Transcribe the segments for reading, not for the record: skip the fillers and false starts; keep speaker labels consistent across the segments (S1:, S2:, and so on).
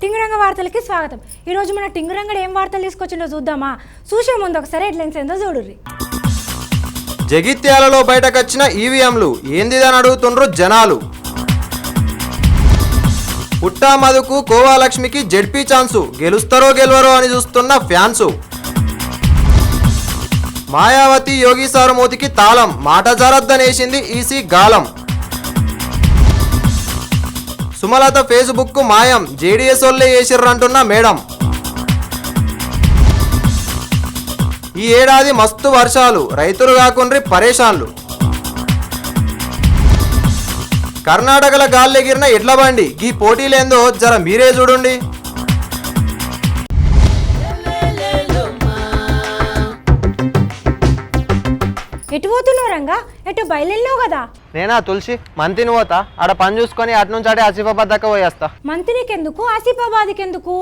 S1: టింగురంగ వార్తలకి స్వాగతం. ఈరోజు మన టింగురంగడు ఏం వార్తలు తీసుకొచ్చిందో చూద్దామా? చూసే ముందు ఒకసారి హెడ్లైన్స్ ఏందో చూడుర్రి.
S2: జగిత్యాలలో బయటకొచ్చిన ఈవీఎంలు ఏందిదని అడుగుతుండ్రు జనాలు. పుట్టా మధుకు కోవాలక్ష్మికి జెడ్పీ ఛాన్సు, గెలుస్తారో గెలవరో అని చూస్తున్న ఫ్యాన్సు. మాయావతి యోగి సారు మూతికి తాళం, మాట జారద్దనేసింది ఈసీ గాలం. సుమలత ఫేస్బుక్ మాయం, జేడీఎస్ వాళ్ళే వేసిర్రంటున్న మేడం. ఈ ఏడాది మస్తు వర్షాలు, రైతులు కాకుండ్రి పరేషాన్లు. కర్ణాటకల గాల్లెగిరిన ఎడ్ల బండి, గీ పోటీలేందో జర మీరే చూడండి.
S1: ఎటు పోతున్నావు రంగా? ఎటు బయలుదేరినావు కదా?
S2: నేనా తులసి మంతిని పోతా, ఆడ పని చూసుకొని అటు నుంచి అటే ఆసిఫాబాద్ దాకా పోయేస్తా.
S1: మంతినికెందుకు, ఆసిఫాబాద్కి ఎందుకు?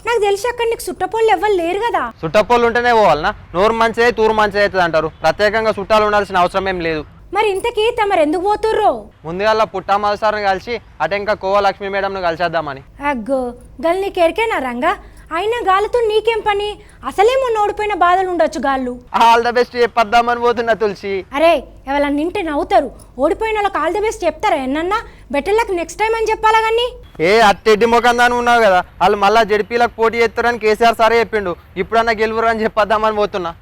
S1: నాకు తెలిసి అక్కడ నీకు చుట్టపోళ్ళు ఎవ్వరు లేరు కదా.
S2: చుట్టపోళ్ళు ఉంటేనే పోవాలనా? నోరు మంచిదే తూరు మంచిది అవుతుంది అంటారు. ప్రత్యేకంగా చుట్టాలు ఉండాల్సిన అవసరం ఏం లేదు.
S1: మరి ఇంతకీ తమరు ఎందుకు పోతుర్రో?
S2: ముందుగా పుట్టా మధుసారిని కలిసి అటు ఇంకా కోవాలక్ష్మి మేడంను కలిసేద్దామని.
S1: అగ్గో గల్ నీకెరికేనా రంగా? అయినా గాలితో నీకేం పని? అసలే మొన్న ఓడిపోయిన బాధలు ఉండొచ్చు గాళ్ళు.
S2: ఆల్ ద బెస్ట్ చెప్పొద్దామని పోతున్నా తులసి.
S1: అరే ఎవరైనా నింటే నవ్వుతారు. ఓడిపోయిన వాళ్ళకి ఆల్ ద బెస్ట్ చెప్తారా ఎన్నన్నా? బెటర్ లక్ నెక్స్ట్ టైం అని చెప్పాలా కానీ.
S2: అట్టెడ్డి ముఖందాని ఉన్నావు కదా, వాళ్ళు మళ్ళీ జడిపీలకు పోటీ చేస్తారని కేసీఆర్ సారే చెప్పిండు. ఇప్పుడన్నా గెలువురు అని చెప్పొద్దామని పోతున్నా.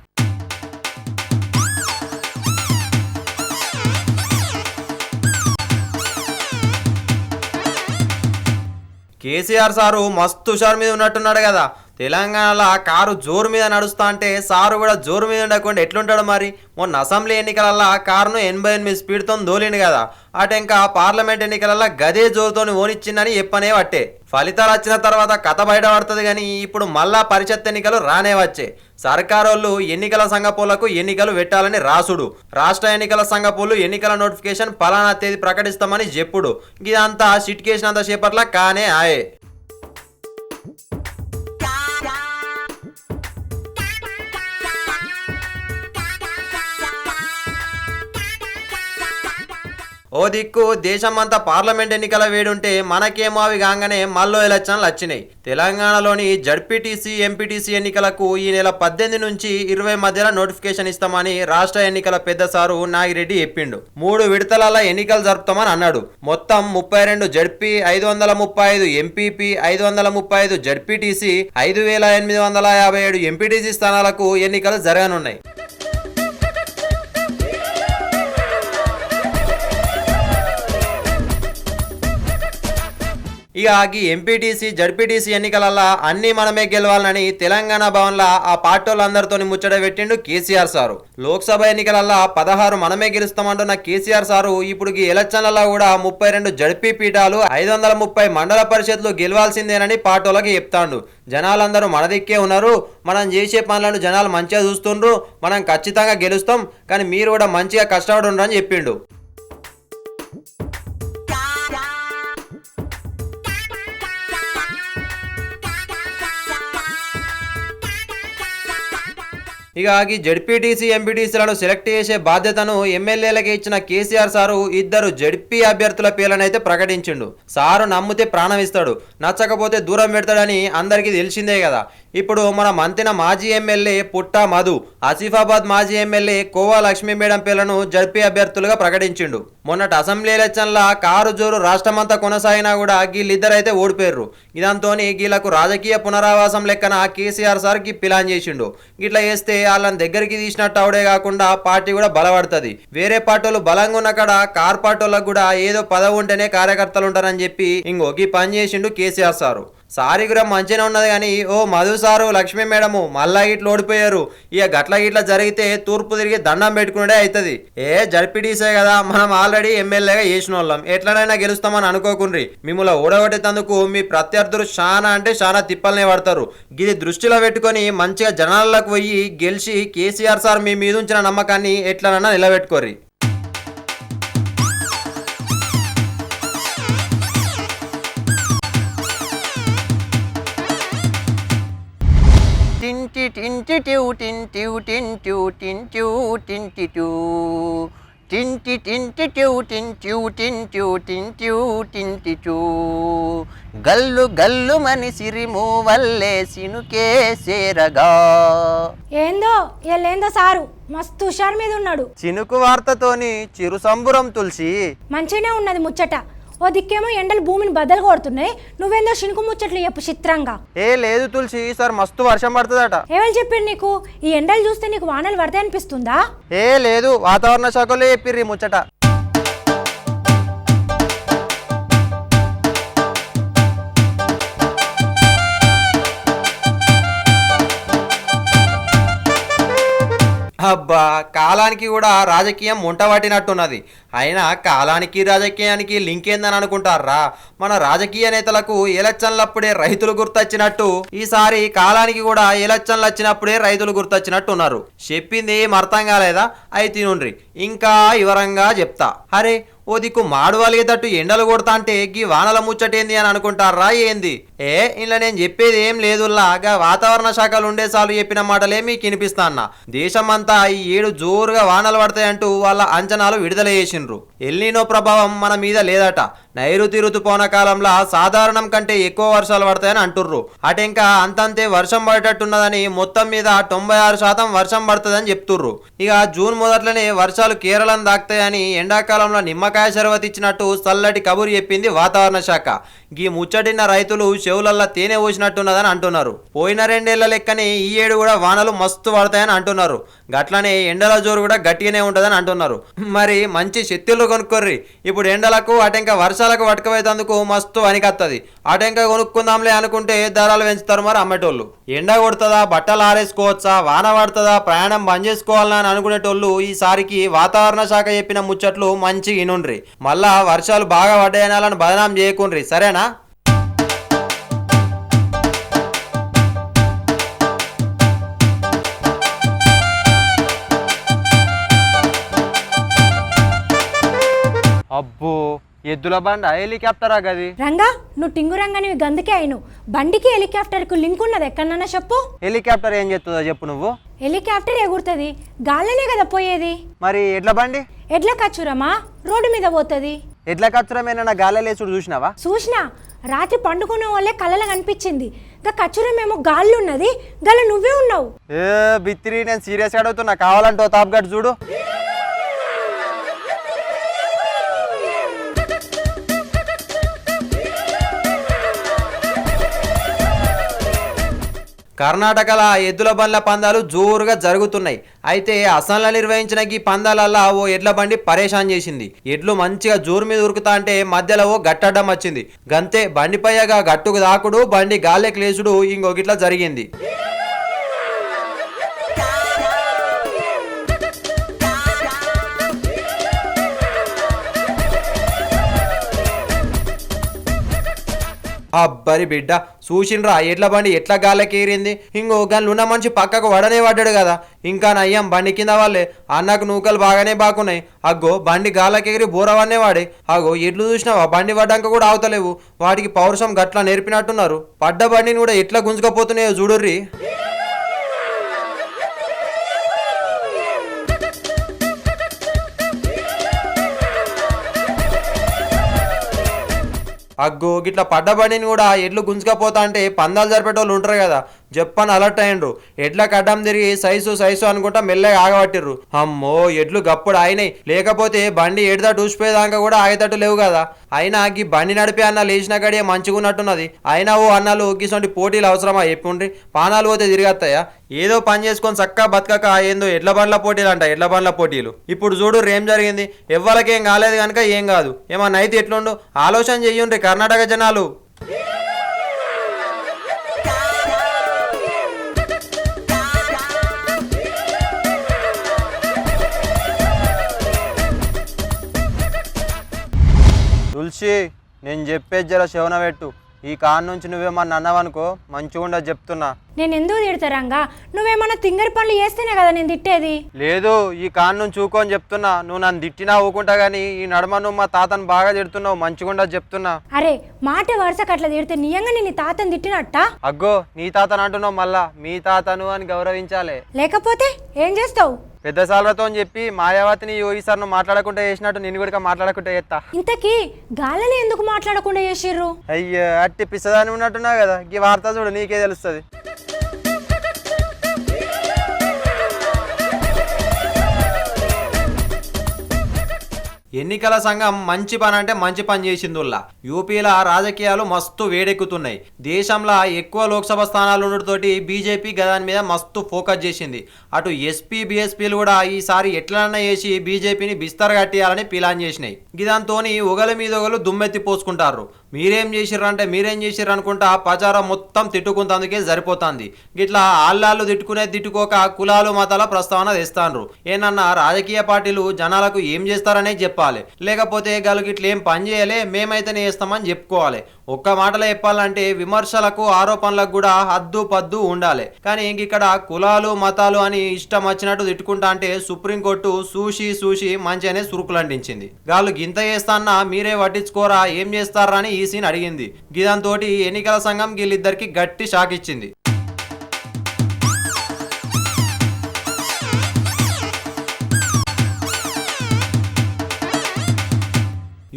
S2: కేసీఆర్ సారు మస్తు హుషారు మీద ఉన్నట్టున్నాడు కదా. తెలంగాణలో కారు జోరు మీద నడుస్తా అంటే సారు కూడా జోరు మీద ఉండకుండా ఎట్లుంటాడు మరి? మొన్న అసెంబ్లీ ఎన్నికలల్లో కారును 88 స్పీడ్తో దోలిండు కదా. అటు ఇంకా పార్లమెంట్ ఎన్నికలలో గదే జోరుతో ఓనిచ్చిందని చెప్పనే పట్టే. ఫలితాలు వచ్చిన తర్వాత కథ బయటపడుతుంది కానీ ఇప్పుడు మళ్ళా పరిషత్ ఎన్నికలు రానే వచ్చే. సర్కారోళ్ళు ఎన్నికల సంఘపోలకు ఎన్నికలు పెట్టాలని రాసుడు, రాష్ట్ర ఎన్నికల సంఘపోలు ఎన్నికల నోటిఫికేషన్ పలానా తేదీ ప్రకటిస్తామని చెప్పుడు. ఇదంతా సిట్కేసినంత సేపట్లా కానే ఆయే. ఓ దిక్కు దేశమంతా పార్లమెంట్ ఎన్నికల వేడుంటే మనకేమో అవి కాగానే మళ్ళీ ఎలక్షన్లు వచ్చినాయి. తెలంగాణలోని జడ్పీటీసీ ఎంపీటీసీ ఎన్నికలకు ఈ నెల 18 నుంచి 20 మధ్యలో నోటిఫికేషన్ ఇస్తామని రాష్ట్ర ఎన్నికల పెద్ద సారు నాగిరెడ్డి చెప్పిండు. 3 విడతల ఎన్నికలు జరుపుతామని అన్నాడు. మొత్తం 32 జడ్పీ, 535 ఎంపీపీ, 535 జడ్పీటీసీ, 5857 ఎంపీటీసీ స్థానాలకు ఎన్నికలు జరగనున్నాయి. ఇక ఈ ఎంపీటీసీ జడ్పీటీసీ ఎన్నికలల్లా అన్ని మనమే గెలవాలని తెలంగాణ భవన్లో ఆ పార్టీలందరితో ముచ్చట పెట్టిండు కేసీఆర్ సారు. లోక్సభ ఎన్నికలల్లా 16 మనమే గెలుస్తామంటున్న కేసీఆర్ సారు ఇప్పుడు ఈ ఎలక్షన్లలో కూడా 32 జడ్పీ పీఠాలు, 530 మండల పరిషత్లు గెలవాల్సిందేనని పార్టీలకు చెప్తాండు. జనాలందరూ మన దిక్కే ఉన్నారు, మనం చేసే పనులను జనాలు మంచిగా చూస్తుండ్రు, మనం ఖచ్చితంగా గెలుస్తాం, కానీ మీరు కూడా మంచిగా కష్టపడుండ్రు అని చెప్పిండు. ఇక ఈ జడ్పీటీసీ ఎంపీటీసీలను సెలెక్ట్ చేసే బాధ్యతను ఎమ్మెల్యేలకి ఇచ్చిన కేసీఆర్ సారు 2 జడ్పీ అభ్యర్థుల పేర్లనైతే ప్రకటించిండు. సారు నమ్మితే ప్రాణం ఇస్తాడు, నచ్చకపోతే దూరం పెడతాడని అందరికీ తెలిసిందే కదా. ఇప్పుడు మన మంతిన మాజీ ఎమ్మెల్యే పుట్టా మధు, ఆసిఫాబాద్ మాజీ ఎమ్మెల్యే కోవా లక్ష్మీ మేడం పేర్లను జడ్పీ అభ్యర్థులుగా ప్రకటించిండు. మొన్నటి అసెంబ్లీ ఎలక్షన్ల కారు జోరు రాష్ట్రమంతా కొనసాగినా కూడా వీళ్ళిద్దరైతే ఓడిపోయారు. ఇదంతో వీళ్ళకు రాజకీయ పునరావాసం లెక్కన కేసీఆర్ సార్ ప్లాన్ చేసిండు. ఇట్లా చేస్తే వాళ్ళని దగ్గరికి తీసినట్టు అవడే కాకుండా పార్టీ కూడా బలపడుతుంది. వేరే పార్టీలు బలంగా ఉన్న కాడ కార్ పార్టీలకు కూడా ఏదో పదవి ఉంటేనే కార్యకర్తలు ఉంటారని చెప్పి ఇంకొక పని చేసిండు కేసీఆర్ సారు. సారీ కూడా మంచిగానే ఉన్నది కానీ ఓ మధు సారు లక్ష్మీ మేడము మళ్ళా ఇట్లా ఓడిపోయారు. ఇక గట్ల గిట్లా జరిగితే తూర్పు తిరిగి దండం పెట్టుకునే అవుతుంది. జడ్పీటీసే కదా, మనం ఆల్రెడీ ఎమ్మెల్యేగా చేసిన వాళ్ళం, ఎట్లనైనా గెలుస్తామని అనుకోకుండ్రి. మిమ్మల్ని ఓడగొట్టేందుకు మీ ప్రత్యర్థులు చాలా అంటే చాలా తిప్పలనే పడతారు. ఇది దృష్టిలో పెట్టుకొని మంచిగా జనాలకు పోయి గెలిచి కేసీఆర్ సార్ మీ మీద ఉంచిన నమ్మకాన్ని ఎట్లనైనా నిలబెట్టుకోర్రి.
S3: గల్లు గల్లు మని సిరిము వల్లే సినుకే సేరగా.
S1: ఏందో ఎల్లేందో సారు మస్తు హుషారు మీద ఉన్నాడు.
S3: చినుకు వార్తతోని చిరు సంబురం తులసి.
S1: మంచిగానే ఉన్నది ముచ్చట. ఓ దిక్కేమో ఎండలు భూమిని బద్దలు కొడుతున్నాయి, నువ్వేందో శినుకు ముచ్చట్లు చెప్పు చిత్రంగా.
S3: లేదు తులసి, ఈసారి మస్తు వర్షం పడుతుందట.
S1: ఎవరు చెప్పారు నీకు? ఈ ఎండలు చూస్తే నీకు వానలు పడతాయి అనిపిస్తుందా?
S3: లేదు, వాతావరణ శాఖలో చెప్పిర్రి ముచ్చట.
S2: అబ్బా, కాలానికి కూడా రాజకీయం ముంటబట్టినట్టున్నది. అయినా కాలానికి రాజకీయానికి లింక్ ఏందని అనుకుంటారా? మన రాజకీయ నేతలకు ఎలక్షన్లప్పుడే రైతులు గుర్తొచ్చినట్టు ఈసారి కాలానికి కూడా ఎలక్షన్లు వచ్చినప్పుడే రైతులు గుర్తొచ్చినట్టున్నారు. చెప్పింది ఏం అర్థం కాలేదా? అయితే నుండ్రి ఇంకా వివరంగా చెప్తా. అరే ఓ దిక్కు మాడు వలిగేటట్టు ఎండలు కొడతా అంటే గీ వానల ముచ్చటేంది అని అనుకుంటారా ఏంది? ఇలా నేను చెప్పేది ఏం లేదులాగా వాతావరణ శాఖలు ఉండేసార్లు చెప్పిన మాటలే మీకు వినిపిస్తాన్న. దేశమంతా ఈ ఏడు జోరుగా వానలు పడతాయంటూ వాళ్ళ అంచనాలు విడుదల చేసిండ్రు. ఎల్నినో ప్రభావం మన మీద లేదట. నైరుతి ఋతుపవన కాలంలో సాధారణం కంటే ఎక్కువ వర్షాలు పడతాయని అంటుర్రు. అటెంకా అంతంతే వర్షం పడేటట్టున్నదని మొత్తం మీద 96% వర్షం పడుతుందని చెప్తుర్రు. ఇక జూన్ మొదట్లోనే వర్షాలు కేరళను దాక్తాయని ఎండాకాలంలో నిమ్మకాయ శరవతి ఇచ్చినట్టు చల్లటి కబురు చెప్పింది వాతావరణ శాఖ. గీ ముచ్చటిన్న రైతులు చెవులల్లా తేనె పోసినట్టున్నదని అంటున్నారు. పోయిన 2 ఏళ్ల లెక్కనే ఈ ఏడు కూడా వానలు మస్తు పడతాయని అంటున్నారు. గట్లనే ఎండల జోరు కూడా గట్టిగానే ఉంటుందని అంటున్నారు. మరి మంచి శక్తులు కొనుక్కోర్రి. ఇప్పుడు ఎండలకు అటెంక వర్షాలకు పట్టుకపోయేందుకు మస్తు వనికత్తది. అటెంక కొనుక్కుందాంలే అనుకుంటే ధరలు పెంచుతారు మరి అమ్మేటోళ్ళు. ఎండ కొడుతుందా, బట్టలు ఆరేసుకోవచ్చా, వాన పడుతుందా, ప్రయాణం బంద్ చేసుకోవాలని అని అనుకునేటోళ్ళు ఈసారికి వాతావరణ శాఖ చెప్పిన ముచ్చట్లు మంచి ఇనుండ్రి. మళ్ళా వర్షాలు బాగా పడ్డాయనాలని బదనాం చేయకుండ్రి, సరేనా?
S3: అబ్బో, ఎద్దుల బండ హెలికాప్టరా గది?
S1: రంగా నువ్వు టింగు రంగానివి గందుకే అయిను. బండికి హెలికాప్టర్కు లింక్ ఉన్నది ఎక్కడన్నా చెప్పు.
S3: హెలికాప్టర్ ఏం చేస్తుందో చెప్పు నువ్వు.
S1: హెలికాప్టర్ ఎగురుతుంది, గాలినే కదా పోయేది.
S3: మరి ఎడ్ల బండి?
S1: ఎడ్ల కచ్చురమా రోడ్డు మీద పోతుంది.
S3: ఎడ్ల కచ్చురమేనా గాలిలేసుడు చూసినావా?
S1: చూసినా, రాత్రి పండుకునే వాళ్ళే కళ్ళలో కనిపించింది. ఇంకా కచ్చురమేమో గాల్లో ఉన్నది, గాలి నువ్వే ఉన్నావు.
S3: బిత్తిరి, నేను సీరియస్ అడుగుతున్నా, కావాలంటే తాప్ గట్ చూడు.
S2: కర్ణాటకలో ఎద్దుల బండ్ల పందాలు జోరుగా జరుగుతున్నాయి. అయితే అస్సాంలో నిర్వహించిన ఈ పందాలల్లా ఓ ఎడ్ల బండి పరేషాన్ చేసింది. ఎడ్లు మంచిగా జోరు మీద ఉరుకుతా అంటే మధ్యలో ఓ గట్టడ్డం వచ్చింది. గంతే బండిపైగా గట్టుకు దాకుడు, బండి గాల్లెకి లేచుడు ఇంకొకట్లా జరిగింది. అబ్బరి బిడ్డ, చూసిండ్రా ఎడ్ల బండి ఎట్లా గాల్లకేరింది. ఇంకో గన్లున్న మనిషి పక్కకు వడనే పడ్డాడు కదా. ఇంకా నయ్యం బండి కింద వాళ్ళే అన్నకు నూకలు బాగానే బాకున్నాయి. అగ్గో బండి గాల్లకేరి బోరవన్నే వాడే. అగో ఎడ్లు చూసినావా, బండి పడ్డాక కూడా ఆవుతలేవు. వాటికి పౌరుషం గట్లా నేర్పినట్టున్నారు. పడ్డ బండిని కూడా ఎట్లా గుంజుకపోతున్నాయో చూడుర్రి. అగ్గో గిట్లా పడ్డ బండిని కూడా ఎడ్లు గుంజుకపోతా అంటే పందాలు జరిపేటోళ్ళు ఉంటారు కదా, చెప్పని అలర్ట్ అయ్యిండ్రు. ఎడ్లకు అడ్డం తిరిగి సైసు అనుకుంటా మెల్లగా ఆగబట్టిర్రు. అమ్మో, ఎడ్లు గప్పుడు అయినాయి. లేకపోతే బండి ఏడుదట్టు ఊసిపోయేదాకా కూడా ఆగేటట్టు లేవు కదా. అయినా గీ బండి నడిపే అన్న లేచిన గడియ మంచిగున్నట్టున్నది. అయినా ఓ అన్నలు గీసొంటి పోటీలు అవసరమా చెప్పుండ్రి? పానాలు పోతే తిరిగత్తాయా? ఏదో పని చేసుకొని చక్కగా బతకక ఏందో ఎడ్ల బండ్ల పోటీలు అంట, ఎడ్ల బండ్ల పోటీలు. ఇప్పుడు చూడు ఏం జరిగింది. ఎవ్వరికేం కాలేదు కనుక ఏం కాదు, ఏమన్నా అయితే ఎట్లుండు ఆలోచన చెయ్యుండ్రి కర్ణాటక జనాలు.
S3: తులసి, నేను చెప్పేది జర శవన పెట్టు. ఈ కాన్ నుంచి నువ్వేమన్నా అన్నావనుకో మంచిగా ఉండదు చెప్తున్నా.
S1: నేను ఎందుకు తిడతారంగా? నువ్వేమన్నా తింగరి పనులు చేస్తేనే కదా నేను తిట్టేది.
S3: లేదు, ఈ కాన్ నుంచి చూకొని చెప్తున్నా. నువ్వు నన్ను తిట్టినా ఊకుంటా గానీ ఈ నడమ నువ్వు మా తాతను బాగా తిడుతున్నావు, మంచిగా ఉండదు చెప్తున్నా.
S1: అరే మాట వరుసకు అట్లా తిడితే నియంగా నీ తాతను తిట్టినట్ట?
S3: అగ్గో, నీ తాతను అంటున్నావు, మళ్ళా మీ తాతను అని గౌరవించాలి.
S1: లేకపోతే ఏం చేస్తావు?
S3: పెద్ద సార్లతో చెప్పి మాయావతిని యోగి సార్ను మాట్లాడకుండా చేసినట్టు నేను కూడా మాట్లాడకుండా చేస్తా.
S1: ఇంతకీ గాలని ఎందుకు మాట్లాడకుండా చేసిర్రు?
S3: అయ్యో అట్టి పిసదాని ఉన్నట్టున్నా కదా, ఈ వార్త చూడు నీకే తెలుస్తుంది.
S2: ఎన్నికల సంఘం మంచి పని అంటే మంచి పని చేసిందుల్లా. యూపీలో రాజకీయాలు మస్తు వేడెక్కుతున్నాయి. దేశంలో ఎక్కువ లోక్సభ స్థానాలు ఉండటంతోటి బీజేపీ గదాని మీద మస్తు ఫోకస్ చేసింది. అటు ఎస్పీ బీఎస్పీలు కూడా ఈసారి ఎట్లన్నా చేసి బీజేపీని బిస్తర కట్టియాలని ప్లాన్ చేసినాయి. గిదాంతోని ఒకరి మీద ఒకరు దుమ్మెత్తి పోసుకుంటారు. మీరేం చేసిర్రు అనుకుంటా ప్రచారం మొత్తం తిట్టుకుంటందుకే సరిపోతుంది. గిట్లా ఆళ్ళాళ్ళు తిట్టుకోక కులాలు మతాల ప్రస్తావన తెస్తాండ్రు. ఏనన్నా రాజకీయ పార్టీలు జనాలకు ఏం చేస్తారనే చెప్పాలి, లేకపోతే గలు గిట్ల ఏం పని చేయలే మేమైతేనే చేస్తామని చెప్పుకోవాలి. ఒక్క మాటలో చెప్పాలంటే విమర్శలకు ఆరోపణలకు కూడా హద్దు పద్దు ఉండాలి. కానీ ఇక్కడ కులాలు మతాలు అని ఇష్టం వచ్చినట్టు తిట్టుకుంటా అంటే సుప్రీంకోర్టు చూసి మంచిగానే సురుకులంటించింది. గాళ్ళు గింత చేస్తాన్నా మీరే పట్టించుకోరా ఏం చేస్తారా అని ఈసీని అడిగింది. గిదంతోటి ఎన్నికల సంఘం వీళ్ళిద్దరికి గట్టి షాక్ ఇచ్చింది.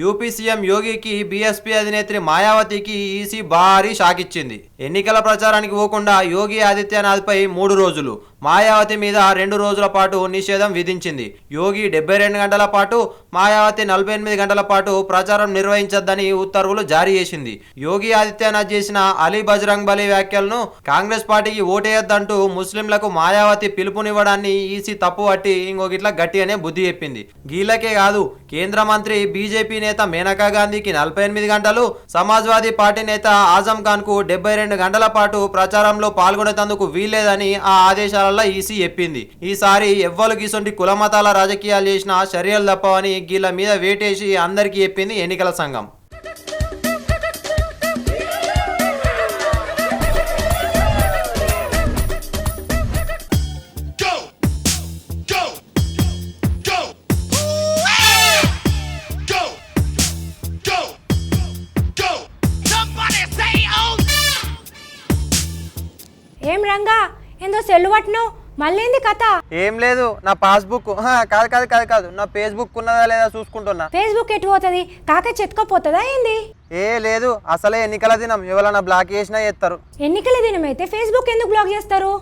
S2: యూపీ సీఎం యోగికి బీఎస్పీ అధినేత్రి మాయావతికి ఈసీ భారీ షాక్ ఇచ్చింది. ఎన్నికల ప్రచారానికి పోకుండా యోగి ఆదిత్యనాథ్పై 3 రోజులు, మాయావతి మీద 2 రోజుల పాటు నిషేధం విధించింది. యోగి 72 గంటల పాటు, మాయావతి 48 గంటల పాటు ప్రచారం నిర్వహించొద్దని ఉత్తర్వులు జారీ చేసింది. యోగి ఆదిత్యనాథ్ చేసిన అలీ బజరంగ్ బలి వ్యాఖ్యలను కాంగ్రెస్ పార్టీకి ఓటేయొద్దంటూ ముస్లింలకు మాయావతి పిలుపునివ్వడాన్ని ఈసీ తప్పు పట్టి ఇంకొకట్లా గట్టిగానే బుద్ధి చెప్పింది. గీలకే కాదు, కేంద్ర మంత్రి బీజేపీ నేత మేనకా గాంధీకి 48 గంటలు, సమాజ్వాదీ పార్టీ నేత ఆజం ఖాన్ కు 72 గంటల పాటు ప్రచారంలో పాల్గొనేందుకు వీల్లేదని ఆ ఆదేశాలలో ఈసీ చెప్పింది. ఈసారి ఎవ్వరు గిసొంటి కులమతాల రాజకీయాలు చేసినా చర్యలు తప్పవని గీళ్ళ మీద వేటేసి అందరికీ చెప్పింది ఎన్నికల సంఘం.
S1: ఏం రంగా ఏందో సెల్లు పట్టినావు, మళ్ళీంది కథ?
S3: ఏం లేదు, నా పాస్బుక్ కాదు నా ఫేస్బుక్ ఉన్నదా లేదా చూసుకుంటున్నా.
S1: ఫేస్బుక్ ఎటు పోతుంది? కాక చెత్తుకపోతుందా ఏంది?
S3: ఏ లేదు, అసలే ఎన్నికల దినం, ఎవరైనా బ్లాక్ చేసినా చేస్తారు.
S1: ఎన్నికల దినం అయితే ఫేస్బుక్ ఎందుకు బ్లాక్ చేస్తారు?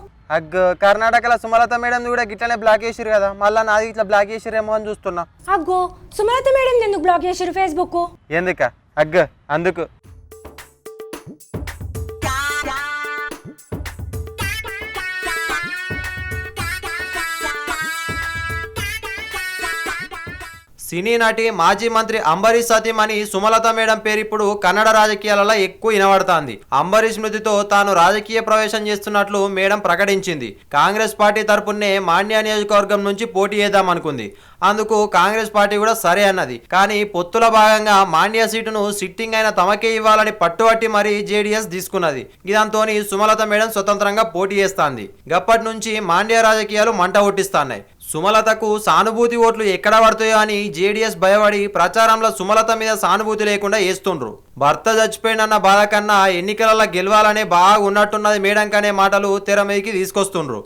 S3: కర్ణాటకలో సుమలత మేడం కూడా గిట్లనే బ్లాక్ చేసిరు కదా, మళ్ళీ నాది ఇట్లా బ్లాక్ చేసిరేమో అని చూస్తున్నా.
S1: అగ్గో, సుమలత మేడం ఎందుకు బ్లాక్ చేసిరు ఫేస్బుక్?
S3: ఎందుక అందుకు
S2: సినీ నటి మాజీ మంత్రి అంబరీష్ సతీమణి సుమలత మేడం పేరు ఇప్పుడు కన్నడ రాజకీయాలలో ఎక్కువ వినబడుతోంది. అంబరీష్ మృతితో తాను రాజకీయ ప్రవేశం చేస్తున్నట్లు మేడం ప్రకటించింది. కాంగ్రెస్ పార్టీ తరపునే మాండ్య నియోజకవర్గం నుంచి పోటీ చేద్దామనుకుంది. అందుకు కాంగ్రెస్ పార్టీ కూడా సరే అన్నది. కానీ పొత్తుల భాగంగా మాండ్య సీటును సిట్టింగ్ అయిన తమకే ఇవ్వాలని పట్టుబట్టి మరీ జేడీఎస్ తీసుకున్నది. దాంతోని సుమలత మేడం స్వతంత్రంగా పోటీ చేస్తాంది. గప్పటి నుంచి మాండ్య రాజకీయాలు మంట ఒట్టిస్తున్నాయి. సుమలతకు సానుభూతి ఓట్లు ఎక్కడ పడతాయో అని జేడీఎస్ భయపడి ప్రచారంలో సుమలత మీద సానుభూతి లేకుండా వేస్తుండ్రు. భర్త చచ్చిపోయినన్న బాధ కన్నా ఎన్నికలలో గెలవాలనే బాగా ఉన్నట్టున్నది మేడం కనే మాటలు తెర మీదకి తీసుకొస్తుండ్రు.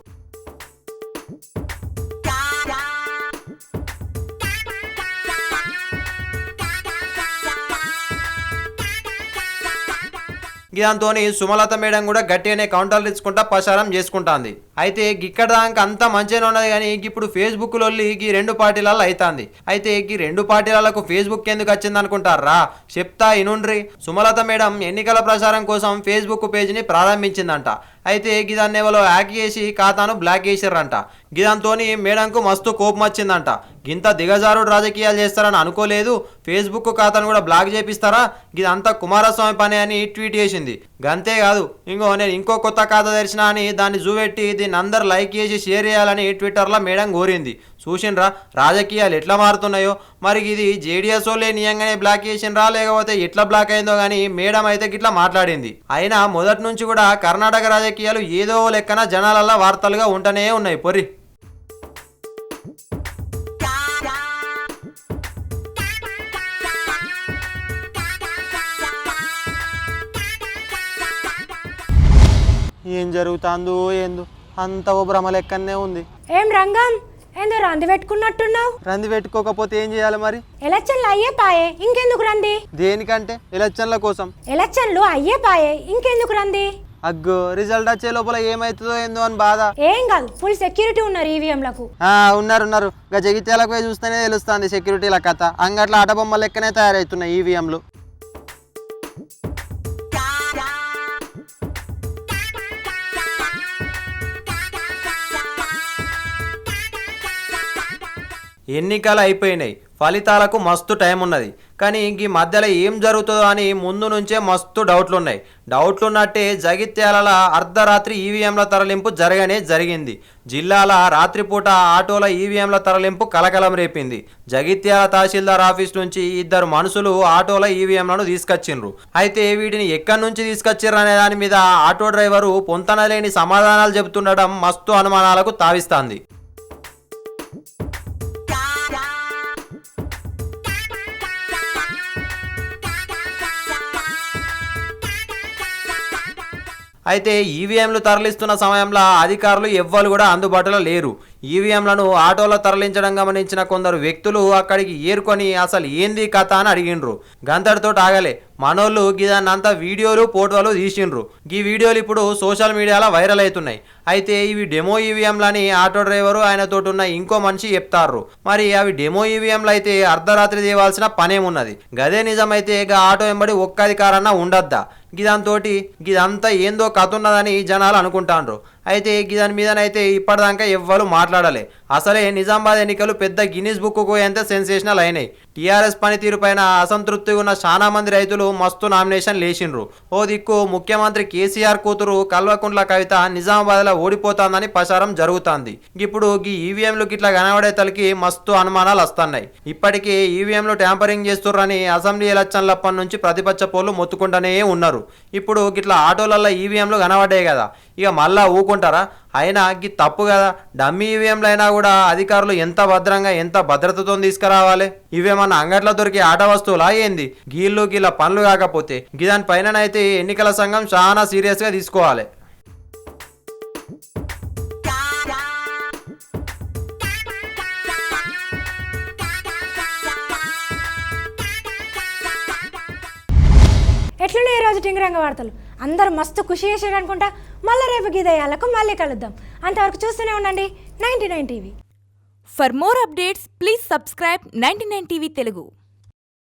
S2: దాంతోని సుమలత మేడం కూడా గట్టిగానే కౌంటర్లు ఇచ్చుకుంటా ప్రచారం చేసుకుంటాంది. అయితే ఇక్కడ దాకా అంతా మంచిగానే ఉన్నది కానీ ఇప్పుడు ఫేస్బుక్ లొల్లి ఈ 2 పార్టీలలో అవుతుంది. అయితే ఈ 2 పార్టీలకు ఫేస్బుక్ ఎందుకు వచ్చింది అనుకుంటారా? చెప్తా ఇనుండ్రి. సుమలత మేడం ఎన్నికల ప్రచారం కోసం ఫేస్బుక్ పేజీని ప్రారంభించిందంట. అయితే గిదాన్ని ఎవరో హ్యాక్ చేసి ఖాతాను బ్లాక్ చేసారంట. గిదాంతోని మేడంకు మస్తు కోపం వచ్చిందంట. గింత దిగజారుడు రాజకీయాలు చేస్తారని అనుకోలేదు, ఫేస్బుక్ ఖాతాను కూడా బ్లాక్ చేపిస్తారా, గిదంతా కుమారస్వామి పని అని ట్వీట్ చేసింది. గంతేకాదు, నేను ఇంకో కొత్త ఖాతా తెరిచినా అని దాన్ని చూపెట్టి దీన్ని అందరు లైక్ చేసి షేర్ చేయాలని ట్విట్టర్లో మేడం కోరింది. చూసిండ్రా రాజకీయాలు ఎట్లా మారుతున్నాయో. మరి ఇది జేడీఎస్ వాళ్ళే నియంగానే బ్లాక్ చేసిండ్రా లేకపోతే ఎట్లా బ్లాక్ అయిందో కానీ మేడం అయితే గిట్లా మాట్లాడింది. అయినా మొదటి నుంచి కూడా కర్ణాటక రాజకీయాలు ఏదో లెక్కన జనాలల్లా వార్తలుగా ఉంటూనే ఉన్నాయి. పొరి
S3: ఏం జరుగుతుందో ఏందో, అంత ఓ భ్రమ లెక్కనే ఉంది.
S1: ఏం రంగం ఏందో రంది పెట్టుకున్నట్టున్నావు?
S3: రంది పెట్టుకోకపోతే ఏం చేయాలి మరి?
S1: ఎలక్షన్లు అయ్యే పాయే, ఇంకెందుకు రంది?
S3: దేనికంటే? ఎలక్షన్ల కోసం.
S1: ఎలక్షన్లు అయ్యే పాయే, ఇంకెందుకు రంది?
S3: అగ్గో రిజల్ట్ వచ్చే లోపల ఏమైతుందో ఏందో అని బాధ.
S1: ఏం కాదు, ఫుల్ సెక్యూరిటీ ఉన్నారు ఈవీఎంలకు.
S3: ఉన్నారు. గా జగిత్యాలకు పోయి చూస్తేనే తెలుస్తుంది సెక్యూరిటీల కథ. అంగట్ల ఆటబొమ్మ లెక్కనే తయారవుతున్నాయి ఈవీఎంలు.
S2: ఎన్నికలు అయిపోయినాయి, ఫలితాలకు మస్తు టైం ఉన్నది. కానీ ఈ మధ్యలో ఏం జరుగుతుందో అని ముందు నుంచే మస్తు డౌట్లున్నాయి. డౌట్లున్నట్టే జగిత్యాల అర్ధరాత్రి ఈవీఎంల తరలింపు జరిగింది. జిల్లాల రాత్రిపూట ఆటోల ఈవీఎంల తరలింపు కలకలం రేపింది. జగిత్యాల తహసీల్దార్ ఆఫీస్ నుంచి 2 మనుషులు ఆటోల ఈవీఎంలను తీసుకొచ్చిండ్రు. అయితే వీటిని ఎక్కడి నుంచి తీసుకొచ్చిర్రు అనే దాని మీద ఆటో డ్రైవరు పొంతనలేని సమాధానాలు చెబుతుండడం మస్తు అనుమానాలకు తావిస్తుంది. అయితే ఈవీఎంలు తరలిస్తున్న సమయంలో అధికారులు ఎవ్వరు కూడా అందుబాటులో లేరు. ఈవీఎంలను ఆటోలో తరలించడం గమనించిన కొందరు వ్యక్తులు అక్కడికి ఏరుకొని అసలు ఏంది కథ అని అడిగిండ్రు. గంతటితో ఆగలే, మనోళ్ళు గిదాన్నంతా వీడియోలు ఫోటోలు తీసిండ్రు. ఈ వీడియోలు ఇప్పుడు సోషల్ మీడియాలో వైరల్ అవుతున్నాయి. అయితే ఇవి డెమో ఈవీఎంలని ఆటో డ్రైవరు ఆయనతో ఉన్న ఇంకో మనిషి చెప్తారు. మరి అవి డెమో ఈవీఎంలు అయితే అర్ధరాత్రి తేవాల్సిన పనేమున్నది? గదే నిజమైతే గా ఆటో వెంబడి ఒక్క అధికారన్నా ఉండద్దా? గిదాంతోటి గిదంతా ఏందో కథ ఉన్నదని జనాలు అనుకుంటాండ్రు. అయితే గిదాని మీదనైతే ఇప్పటిదాకా ఎవ్వరు మాట్లాడలే. అసలే నిజామాబాద్ ఎన్నికలు పెద్ద గిన్నిస్ బుక్కు ఎంత సెన్సేషనల్ అయినాయి. టీఆర్ఎస్ పనితీరు పైన అసంతృప్తిగా ఉన్న చాలా మంది రైతులు మస్తు నామినేషన్ లేచిండ్రు. ఓ దిక్కు ముఖ్యమంత్రి కేసీఆర్ కూతురు కల్వకుంట్ల కవిత నిజామాబాద్లో ఓడిపోతాందని ప్రచారం జరుగుతుంది. ఇప్పుడు ఈ ఈవీఎంలు గిట్లా కనబడే తలకి మస్తు అనుమానాలు వస్తున్నాయి. ఇప్పటికే ఈవీఎంలు ట్యాంపరింగ్ చేస్తుర్రని అసెంబ్లీ ఎలక్షన్లప్పటి నుంచి ప్రతిపక్ష పోలు మొత్తుకుంటూనే ఉన్నారు. ఇప్పుడు గిట్లా ఆటోలలో ఈవీఎంలు కనబడ్డాయి కదా, ఇక మళ్ళా ఊకుంటారా? అయినా గి తప్పు కదా. డమ్మీ ఈవీఎంలు అయినా కూడా అధికారులు ఎంత భద్రంగా ఎంత భద్రతతో తీసుకురావాలి? ఇవేమన్నా అంగట్లో దొరికే ఆట వస్తువులా ఏంది? గీళ్ళ పనులు కాకపోతే గిదాని పైననైతే ఎన్నికల సంఘం చాలా సీరియస్గా తీసుకోవాలి.
S1: ఎట్లున్నాయి ఈరోజు టింగరంగ వార్తలు? అందరు మస్తు ఖుషి చేసారు అనుకుంటా. మళ్ళీ రేపు గీదయాలకు మళ్ళీ కలుద్దాం. అంతవరకు చూస్తూనే ఉండండి 99 TV.
S4: For more updates, please subscribe 99 TV Telugu.